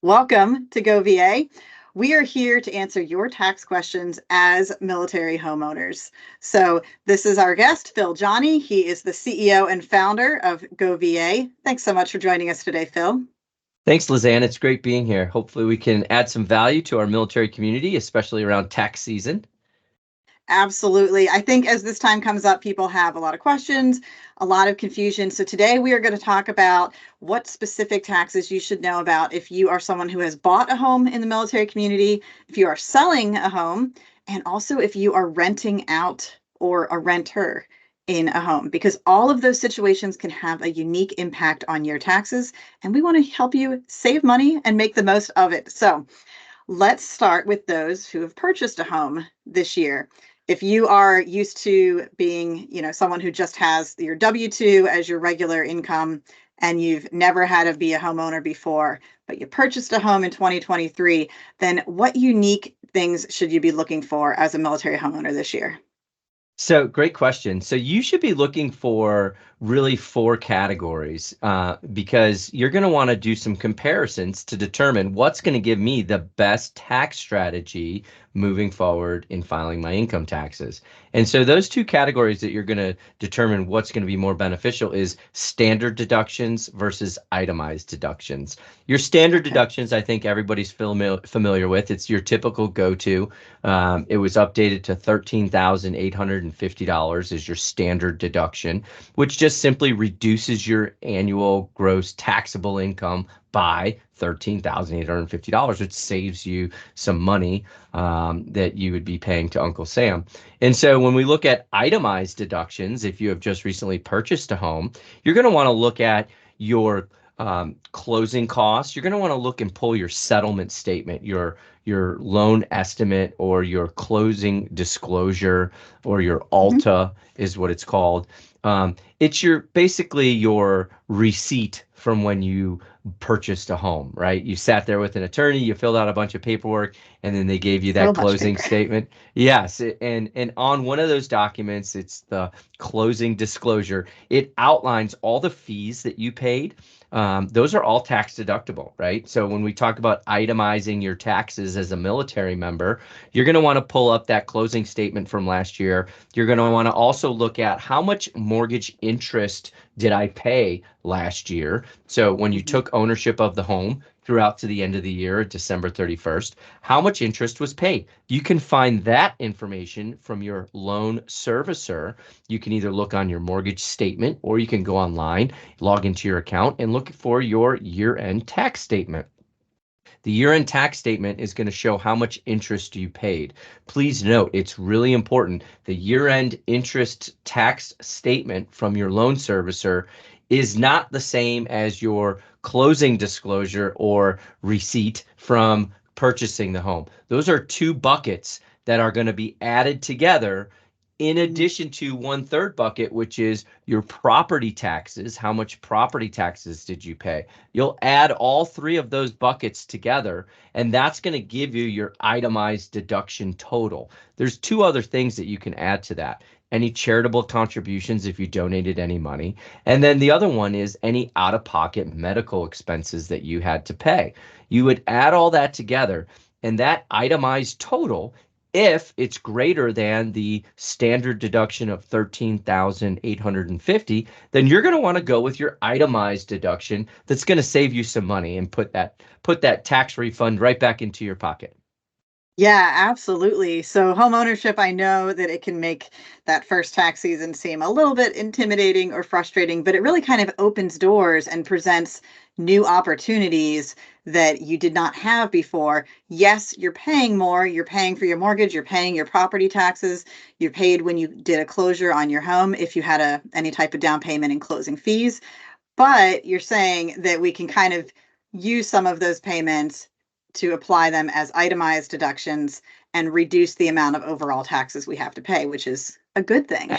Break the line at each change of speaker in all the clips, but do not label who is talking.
Welcome to Go VA. We are here to answer your tax questions as military homeowners. So this is our guest, Phil Johnny. He is the CEO and founder of Go VA. Thanks so much for joining us today, Phil.
Thanks, Lizanne. It's great being here. Hopefully we can add some value to our military community, especially around tax season.
Absolutely. I think as this time comes up, people have a lot of questions, a lot of confusion. So today we are going to talk about what specific taxes you should know about if you are someone who has bought a home in the military community, if you are selling a home, and also if you are renting out or a renter in a home, because all of those situations can have a unique impact on your taxes. And we want to help you save money and make the most of it. So let's start with those who have purchased a home this year. If you are used to being, someone who just has your W-2 as your regular income and you've never had to be a homeowner before, but you purchased a home in 2023, then what unique things should you be looking for as a military homeowner this year?
So great question. So you should be looking for really four categories because you're going to want to do some comparisons to determine what's going to give me the best tax strategy moving forward in filing my income taxes. And so those two categories that you're going to determine what's going to be more beneficial is standard deductions versus itemized deductions. Your standard deductions, I think everybody's familiar with. It's your typical go-to. It was updated to $13,850 is your standard deduction, which just simply reduces your annual gross taxable income by $13,850, which saves you some money that you would be paying to Uncle Sam. And so when we look at itemized deductions, if you have just recently purchased a home, you're going to want to look at your closing costs. You're going to want to look and pull your settlement statement, your loan estimate, or your closing disclosure, or your ALTA is what it's called. It's basically your receipt from when you purchased a home, right? You sat there with an attorney, you filled out a bunch of paperwork, and then they gave you that closing statement. Yes, and on one of those documents, it's the closing disclosure. It outlines all the fees that you paid. Those are all tax deductible, right? So when we talk about itemizing your taxes as a military member, you're going to want to pull up that closing statement from last year. You're going to want to also look at how much mortgage interest did I pay last year. So when you took ownership of the home throughout to the end of the year, December 31st, how much interest was paid? You can find that information from your loan servicer. You can either look on your mortgage statement or you can go online, log into your account and look for your year-end tax statement. The year-end tax statement is going to show how much interest you paid. Please note, it's really important. The year-end interest tax statement from your loan servicer is not the same as your closing disclosure or receipt from purchasing the home. Those are two buckets that are going to be added together in addition to one third bucket, which is your property taxes. How much property taxes did you pay? You'll add all three of those buckets together, and that's going to give you your itemized deduction total. There's two other things that you can add to that. Any charitable contributions if you donated any money. And then the other one is any out-of-pocket medical expenses that you had to pay. You would add all that together, and that itemized total, if it's greater than the standard deduction of $13,850, then you're going to want to go with your itemized deduction that's going to save you some money and put that tax refund right back into your pocket.
Yeah, absolutely. So home ownership, I know that it can make that first tax season seem a little bit intimidating or frustrating, but it really kind of opens doors and presents new opportunities that you did not have before. Yes, you're paying more. You're paying for your mortgage. You're paying your property taxes. You paid when you did a closure on your home if you had any type of down payment and closing fees. But you're saying that we can kind of use some of those payments to apply them as itemized deductions and reduce the amount of overall taxes we have to pay, which is a good thing.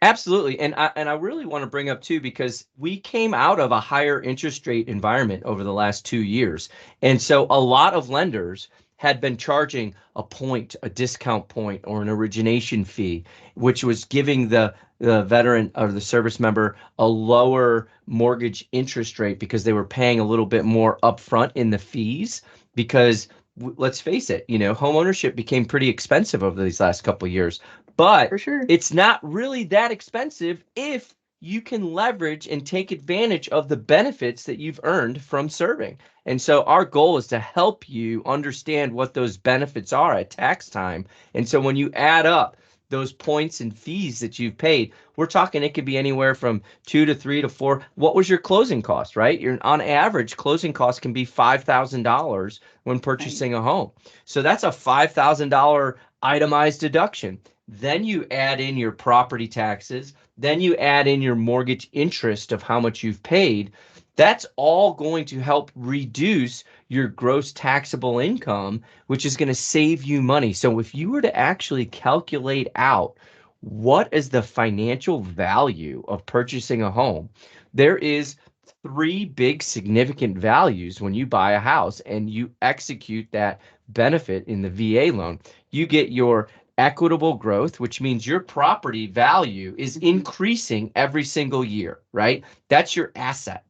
Absolutely. And I really want to bring up too, because we came out of a higher interest rate environment over the last 2 years. And so a lot of lenders had been charging a point, a discount point, or an origination fee, which was giving the veteran or the service member a lower mortgage interest rate because they were paying a little bit more upfront in the fees. Because let's face it, home ownership became pretty expensive over these last couple of years,
For
but
sure.
it's not really that expensive if you can leverage and take advantage of the benefits that you've earned from serving. And so our goal is to help you understand what those benefits are at tax time. And so when you add up those points and fees that you've paid, we're talking it could be anywhere from 2 to 3 to 4. What was your closing cost, right? On average, closing costs can be $5,000 when
Right.
purchasing a home. So that's a $5,000 itemized deduction. Then you add in your property taxes, then you add in your mortgage interest of how much you've paid. That's all going to help reduce your gross taxable income, which is going to save you money. So if you were to actually calculate out what is the financial value of purchasing a home, there is three big significant values when you buy a house and you execute that benefit in the VA loan. You get your equitable growth, which means your property value is
Mhm.
increasing every single year, right? That's your asset.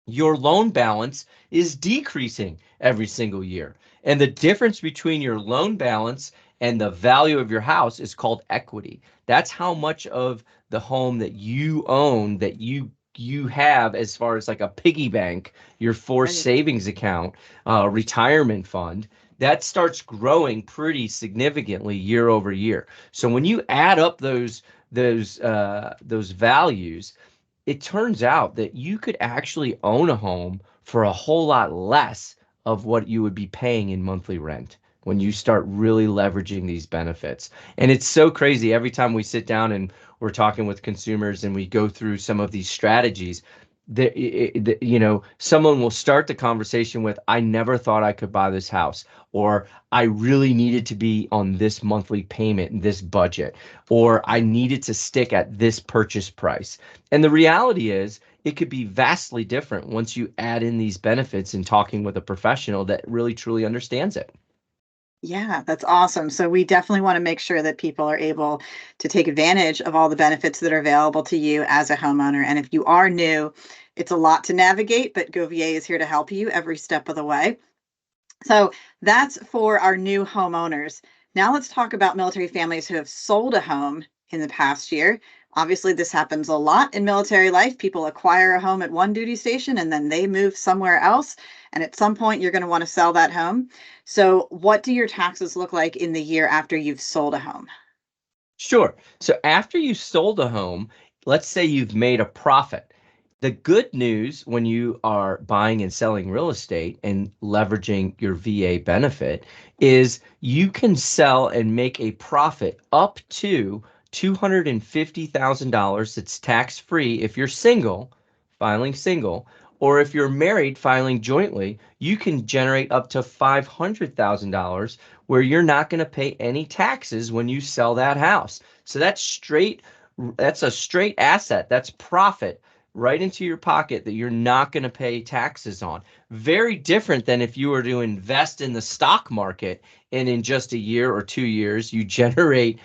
Your loan balance is decreasing every single year. And the difference between your loan balance and the value of your house is called equity. That's how much of the home that you own that you have as far as like a piggy bank, your forced
Right.
savings account, retirement fund, that starts growing pretty significantly year over year. So when you add up those values, it turns out that you could actually own a home for a whole lot less of what you would be paying in monthly rent when you start really leveraging these benefits. And it's so crazy every time we sit down and we're talking with consumers and we go through some of these strategies that someone will start the conversation with, I never thought I could buy this house, or I really needed to be on this monthly payment, this budget, or I needed to stick at this purchase price. And the reality is, it could be vastly different once you add in these benefits and talking with a professional that really truly understands it.
Yeah, that's awesome. So we definitely want to make sure that people are able to take advantage of all the benefits that are available to you as a homeowner. And if you are new, it's a lot to navigate, but GoVA is here to help you every step of the way. So that's for our new homeowners. Now let's talk about military families who have sold a home in the past year. Obviously, this happens a lot in military life. People acquire a home at one duty station and then they move somewhere else. And at some point, you're going to want to sell that home. So, what do your taxes look like in the year after you've sold a home?
Sure. So after you sold a home, let's say you've made a profit. The good news when you are buying and selling real estate and leveraging your VA benefit is you can sell and make a profit up to $250,000 that's tax free if you're single, filing single, or if you're married, filing jointly, you can generate up to $500,000 where you're not going to pay any taxes when you sell that house. So that's a straight asset. That's profit right into your pocket that you're not going to pay taxes on. Very different than if you were to invest in the stock market and in just a year or 2 years you generate,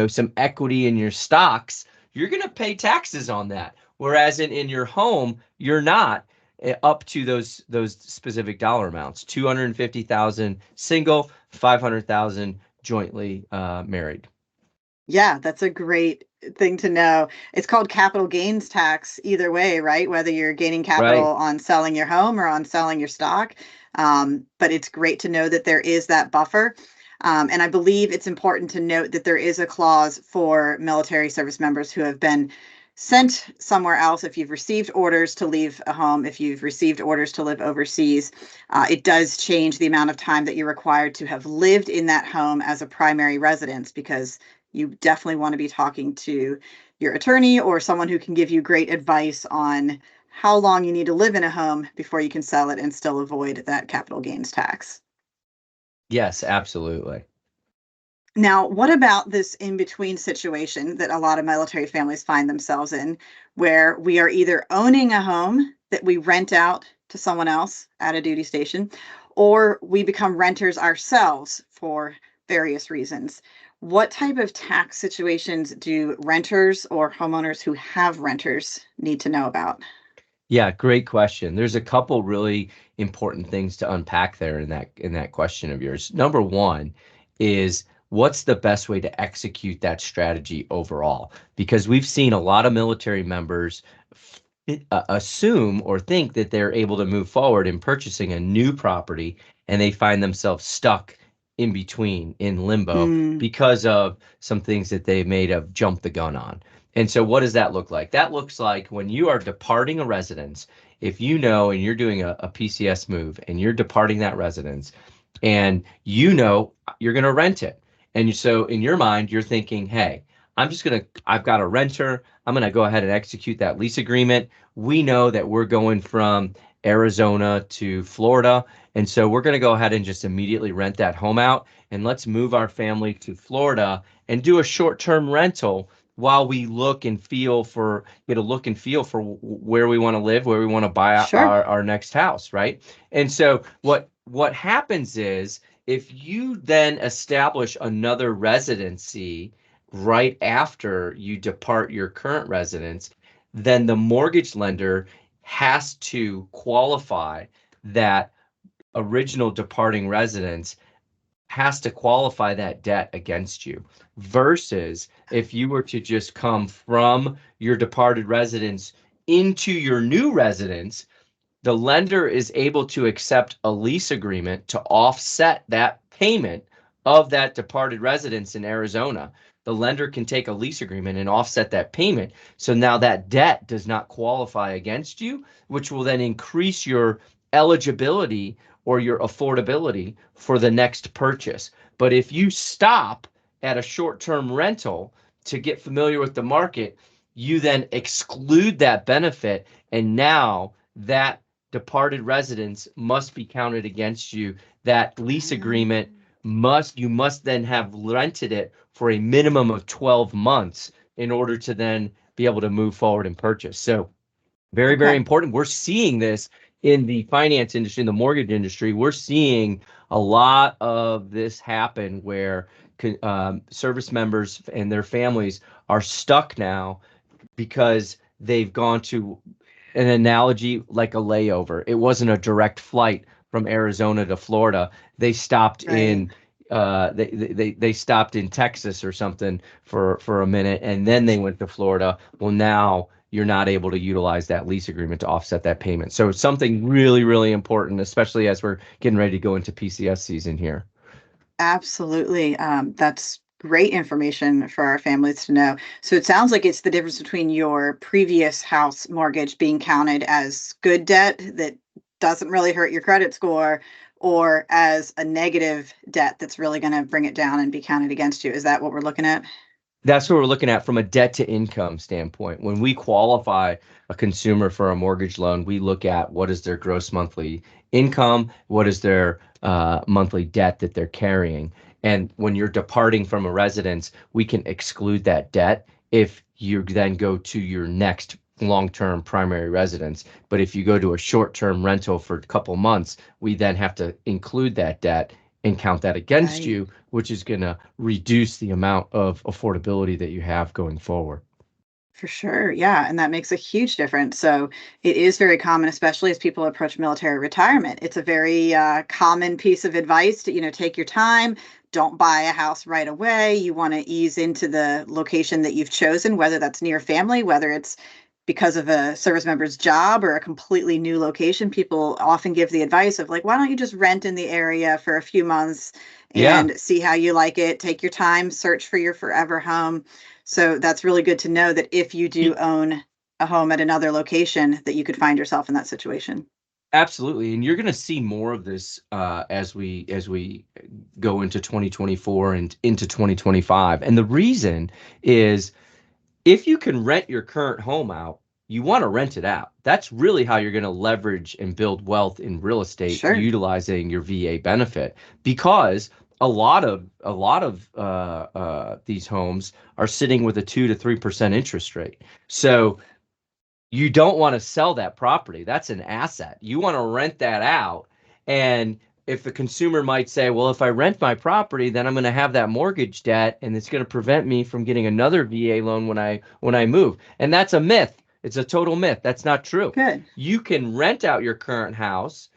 some equity in your stocks, you're going to pay taxes on that. Whereas in your home, you're not up to those specific dollar amounts. 250,000 single, 500,000 jointly married.
Yeah, that's a great thing to know. It's called capital gains tax either way, right? Whether you're gaining capital
Right.
on selling your home or on selling your stock. But it's great to know that there is that buffer. And I believe it's important to note that there is a clause for military service members who have been sent somewhere else. If you've received orders to leave a home, if you've received orders to live overseas, it does change the amount of time that you're required to have lived in that home as a primary residence, because you definitely want to be talking to your attorney or someone who can give you great advice on how long you need to live in a home before you can sell it and still avoid that capital gains tax.
Yes, absolutely.
Now, what about this in between situation that a lot of military families find themselves in, where we are either owning a home that we rent out to someone else at a duty station, or we become renters ourselves for various reasons. What type of tax situations do renters or homeowners who have renters need to know about?
Yeah, great question. There's a couple really important things to unpack there in that question of yours. Number one is what's the best way to execute that strategy overall? Because we've seen a lot of military members assume or think that they're able to move forward in purchasing a new property, and they find themselves stuck in between in limbo
Mm,
because of some things that they may have jumped the gun on. And so what does that look like? That looks like when you are departing a residence, if you know and you're doing a PCS move and you're departing that residence and you know you're going to rent it. And so in your mind, you're thinking, hey, I've got a renter. I'm going to go ahead and execute that lease agreement. We know that we're going from Arizona to Florida. And so we're going to go ahead and just immediately rent that home out. And let's move our family to Florida and do a short-term rental while we get a look and feel for where we want to live, where we want to buy
sure.
our next house, right? And so what happens is if you then establish another residency right after you depart your current residence, then the mortgage lender has to qualify that original departing residence has to qualify that debt against you versus if you were to just come from your departed residence into your new residence, the lender is able to accept a lease agreement to offset that payment of that departed residence in Arizona. The lender can take a lease agreement and offset that payment. So now that debt does not qualify against you, which will then increase your eligibility or your affordability for the next purchase. But if you stop at a short-term rental to get familiar with the market, you then exclude that benefit. And now that departed residence must be counted against you. That lease agreement you must then have rented it for a minimum of 12 months in order to then be able to move forward and purchase. So very, very
Okay.
important. We're seeing this in the finance industry, in the mortgage industry. We're seeing a lot of this happen where service members and their families are stuck now because they've gone to an analogy like a layover. It wasn't a direct flight from Arizona to Florida. They stopped
Right.
in they stopped in Texas or something for a minute and then they went to Florida. Well, now you're not able to utilize that lease agreement to offset that payment. So it's something really, really important, especially as we're getting ready to go into PCS season here.
Absolutely. That's great information for our families to know. So it sounds like it's the difference between your previous house mortgage being counted as good debt that doesn't really hurt your credit score or as a negative debt that's really going to bring it down and be counted against you. Is that what we're looking at?
That's what we're looking at from a debt to income standpoint. When we qualify a consumer for a mortgage loan, we look at what is their gross monthly income, what is their monthly debt that they're carrying. And when you're departing from a residence, we can exclude that debt if you then go to your next long-term primary residence. But if you go to a short-term rental for a couple months, we then have to include that debt and count that against
Right.
you, which is going to reduce the amount of affordability that you have going forward.
For sure. Yeah. And that makes a huge difference. So it is very common, especially as people approach military retirement. It's a very common piece of advice to, take your time. Don't buy a house right away. You want to ease into the location that you've chosen, whether that's near family, whether it's because of a service member's job or a completely new location. People often give the advice of like, why don't you just rent in the area for a few months
Yeah,
and see how you like it? Take your time, search for your forever home. So that's really good to know that if you do own a home at another location, that you could find yourself in that situation.
absolutely. And you're going to see more of this as we go into 2024 and into 2025. And the reason is if you can rent your current home out, you want to rent it out. That's really how you're going to leverage and build wealth in real estate
Sure.
utilizing your VA benefit because a lot of these homes are sitting with a 2 to 3% interest rate. So you don't want to sell that property. That's an asset. You want to rent that out and if the consumer might say, well, if I rent my property, then I'm going to have that mortgage debt and it's going to prevent me from getting another VA loan when I move. And that's a myth. It's a total myth. That's not true.
Good.
You can rent out your current house,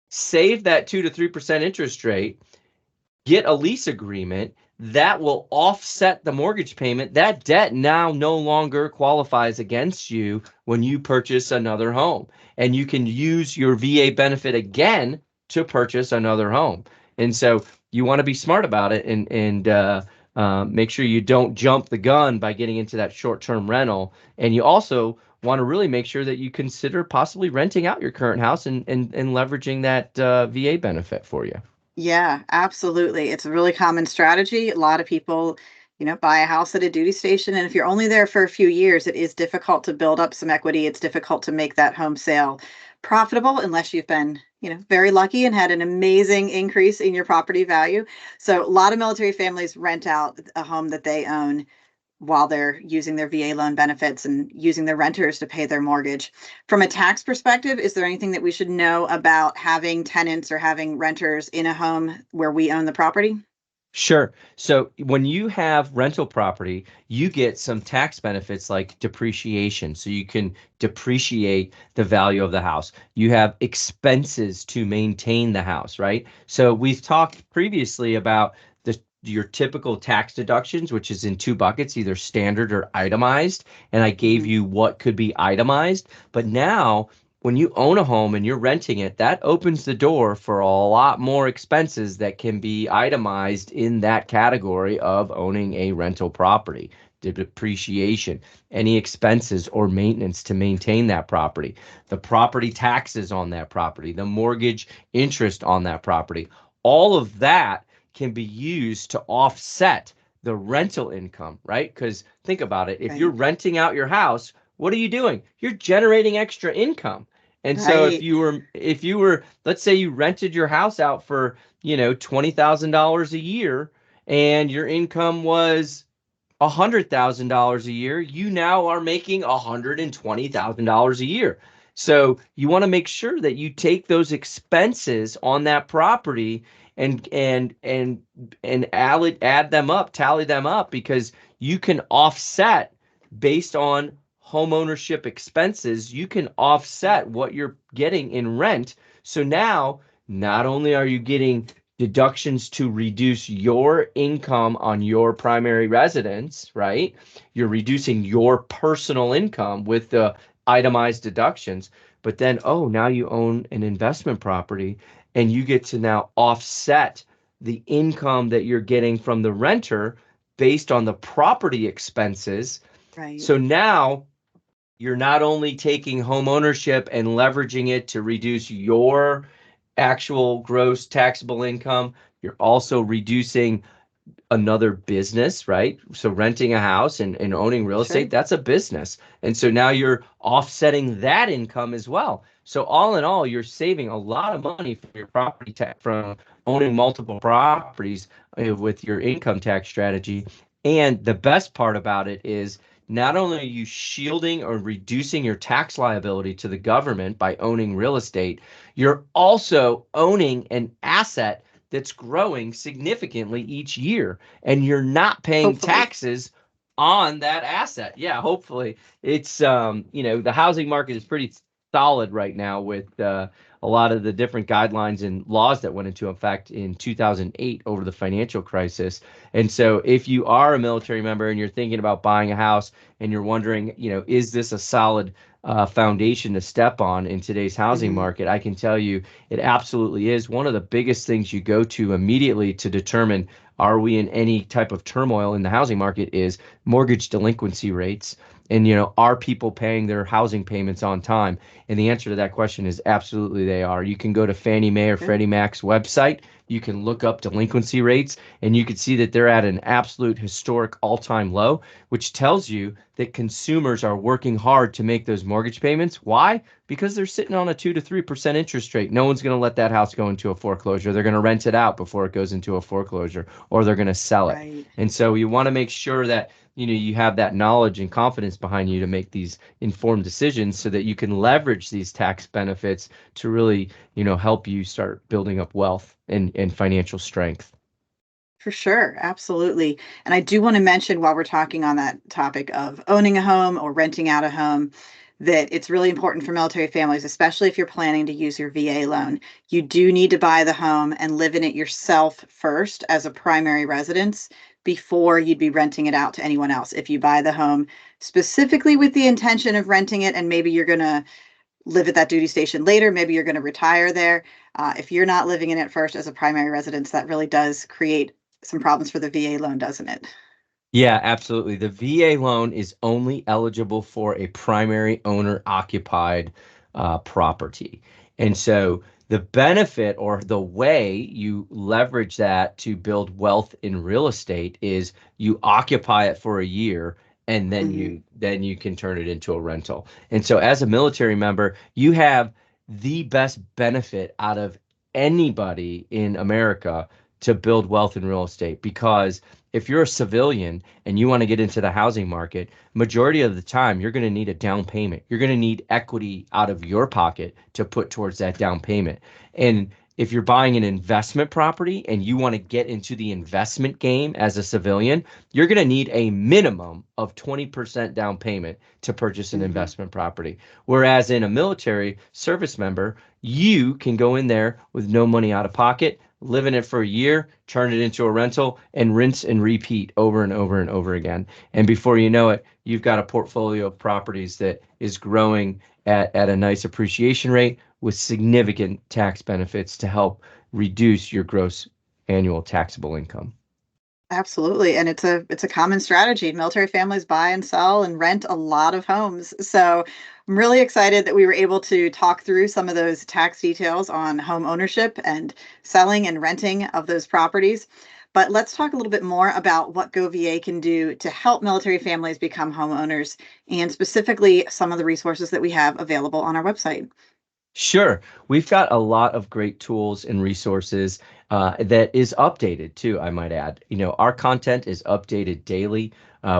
save that 2 to 3% interest rate, get a lease agreement that will offset the mortgage payment. That debt now no longer qualifies against you when you purchase another home. And you can use your VA benefit again to purchase another home. And so you want to be smart about it and make sure you don't jump the gun by getting into that short-term rental. And you also want to really make sure that you consider possibly renting out your current house and leveraging that VA benefit for you.
Yeah, absolutely. It's a really common strategy. A lot of people, buy a house at a duty station, and if you're only there for a few years, it is difficult to build up some equity. It's difficult to make that home sale profitable unless you've been, very lucky and had an amazing increase in your property value. So a lot of military families rent out a home that they own while they're using their VA loan benefits and using their renters to pay their mortgage. From a tax perspective, is there anything that we should know about having tenants or having renters in a home where we own the property?
Sure. So when you have rental property, you get some tax benefits like depreciation. So you can depreciate the value of the house. You have expenses to maintain the house, right? So we've talked previously about your typical tax deductions, which is in two buckets, either standard or itemized. And I gave
Mhm.
you what could be itemized. But now when you own a home and you're renting it, that opens the door for a lot more expenses that can be itemized in that category of owning a rental property. The depreciation, any expenses or maintenance to maintain that property, the property taxes on that property, the mortgage interest on that property, all of that can be used to offset the rental income, right? Because think about it. If you're
Right.
renting out your house, what are you doing? You're generating extra income. And so if
Right.
you were, let's say you rented your house out for, $20,000 a year and your income was $100,000 a year, you now are making $120,000 a year. So you want to make sure that you take those expenses on that property and add them up, tally them up, because you can offset based on home ownership expenses. You can offset what you're getting in rent. So now, not only are you getting deductions to reduce your income on your primary residence, right? You're reducing your personal income with the itemized deductions. But then, oh, now you own an investment property and you get to now offset the income that you're getting from the renter based on the property expenses.
Right.
So now you're not only taking home ownership and leveraging it to reduce your actual gross taxable income, you're also reducing another business, right? So renting a house and owning real
Sure.
estate, that's a business. And so now you're offsetting that income as well. So all in all, you're saving a lot of money from your property tax from owning multiple properties with your income tax strategy. And the best part about it is not only are you shielding or reducing your tax liability to the government by owning real estate, you're also owning an asset that's growing significantly each year, and you're not paying
Hopefully.
taxes on that asset. Yeah, hopefully. It's the housing market is pretty solid right now with a lot of the different guidelines and laws that went into effect in 2008 over the financial crisis. And so if you are a military member and you're thinking about buying a house and you're wondering, is this a solid foundation to step on in today's housing
Mhm.
market, I can tell you it absolutely is. One of the biggest things you go to immediately to determine are we in any type of turmoil in the housing market is mortgage delinquency rates. And, are people paying their housing payments on time? And the answer to that question is absolutely they are. You can go to Fannie Mae or
Good.
Freddie Mac's website. You can look up delinquency rates and you can see that they're at an absolute historic all-time low, which tells you that consumers are working hard to make those mortgage payments. Why? Because they're sitting on a 2 to 3% interest rate. No one's going to let that house go into a foreclosure. They're going to rent it out before it goes into a foreclosure, or they're going to sell it.
Right.
And so you want to make sure that you have that knowledge and confidence behind you to make these informed decisions so that you can leverage these tax benefits to really, help you start building up wealth and financial strength.
For sure, absolutely. And I do want to mention while we're talking on that topic of owning a home or renting out a home, that it's really important for military families, especially if you're planning to use your VA loan. You do need to buy the home and live in it yourself first as a primary residence before you'd be renting it out to anyone else. If you buy the home specifically with the intention of renting it, and maybe you're going to live at that duty station later, maybe you're going to retire there. If you're not living in it first as a primary residence, that really does create some problems for the VA loan, doesn't it?
Yeah, absolutely. The VA loan is only eligible for a primary owner occupied property. And so the benefit or the way you leverage that to build wealth in real estate is you occupy it for a year and then
Mhm.
you can turn it into a rental. And so as a military member, you have the best benefit out of anybody in America to build wealth in real estate, because if you're a civilian and you want to get into the housing market, majority of the time you're going to need a down payment. You're going to need equity out of your pocket to put towards that down payment. And if you're buying an investment property and you want to get into the investment game as a civilian, you're going to need a minimum of 20% down payment to purchase an
Mhm.
investment property. Whereas in a military service member, you can go in there with no money out of pocket, live in it for a year, turn it into a rental, and rinse and repeat over and over and over again. And before you know it, you've got a portfolio of properties that is growing at a nice appreciation rate with significant tax benefits to help reduce your gross annual taxable income.
Absolutely. And it's a common strategy. Military families buy and sell and rent a lot of homes. So I'm really excited that we were able to talk through some of those tax details on home ownership and selling and renting of those properties. But let's talk a little bit more about what GoVA can do to help military families become homeowners, and specifically some of the resources that we have available on our website.
Sure. We've got a lot of great tools and resources that is updated too, I might add. Our content is updated daily.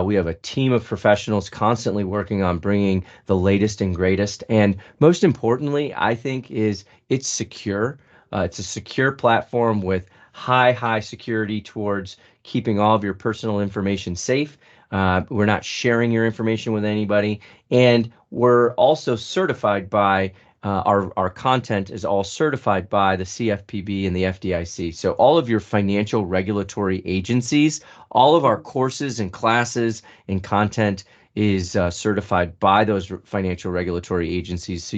We have a team of professionals constantly working on bringing the latest and greatest. And most importantly, I think, is it's secure. It's a secure platform with high security towards keeping all of your personal information safe. We're not sharing your information with anybody. And we're also certified by our content is all certified by the CFPB and the FDIC. So all of your financial regulatory agencies, all of our courses and classes and content is certified by those financial regulatory agencies. So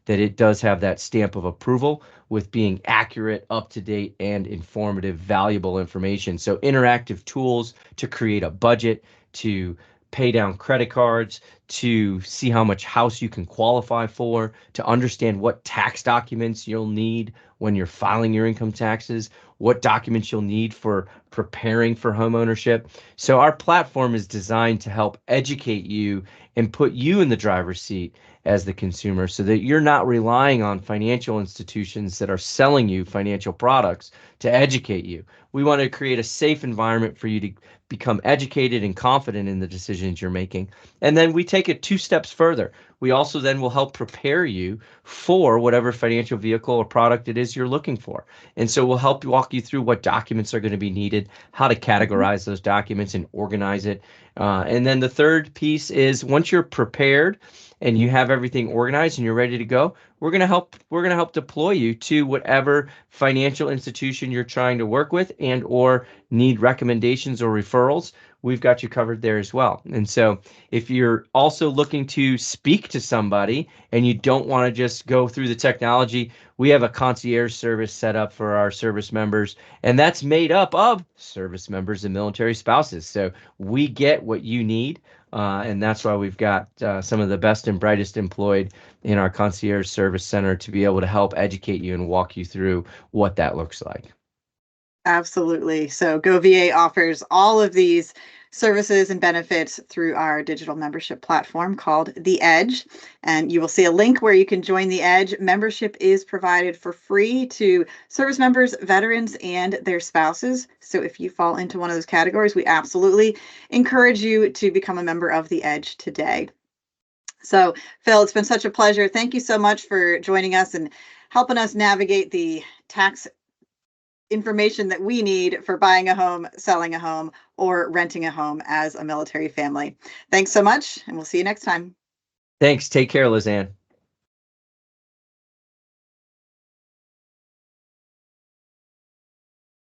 that it does have that stamp of approval with being accurate, up to date, and informative, valuable information. So interactive tools to create a budget, to pay down credit cards, to see how much house you can qualify for, to understand what tax documents you'll need when you're filing your income taxes, what documents you'll need for preparing for homeownership. So our platform is designed to help educate you and put you in the driver's seat as the consumer so that you're not relying on financial institutions that are selling you financial products to educate you. We want to create a safe environment for you to become educated and confident in the decisions you're making. And then we take it two steps further. We also then will help prepare you for whatever financial vehicle or product it is you're looking for. And so we'll help walk you through what documents are going to be needed, how to
Mhm.
categorize those documents and organize it. And then the third piece is, once you're prepared and you have everything organized and you're ready to go, we're going to help deploy you to whatever financial institution you're trying to work with and or need recommendations or referrals. We've got you covered there as well. And so if you're also looking to speak to somebody and you don't want to just go through the technology, we have a concierge service set up for our service members, and that's made up of service members and military spouses. So we get what you need. And that's why we've got some of the best and brightest employed in our concierge service center to be able to help educate you and walk you through what that looks like.
Absolutely. So GoVA offers all of these services and benefits through our digital membership platform called The Edge. And you will see a link where you can join The Edge. Membership is provided for free to service members, veterans, and their spouses. So if you fall into one of those categories, we absolutely encourage you to become a member of The Edge today. So, Phil, it's been such a pleasure. Thank you so much for joining us and helping us navigate the tax information that we need for buying a home, selling a home, or renting a home as a military family. Thanks so much, and we'll see you next time.
Thanks. Take care, Lizanne.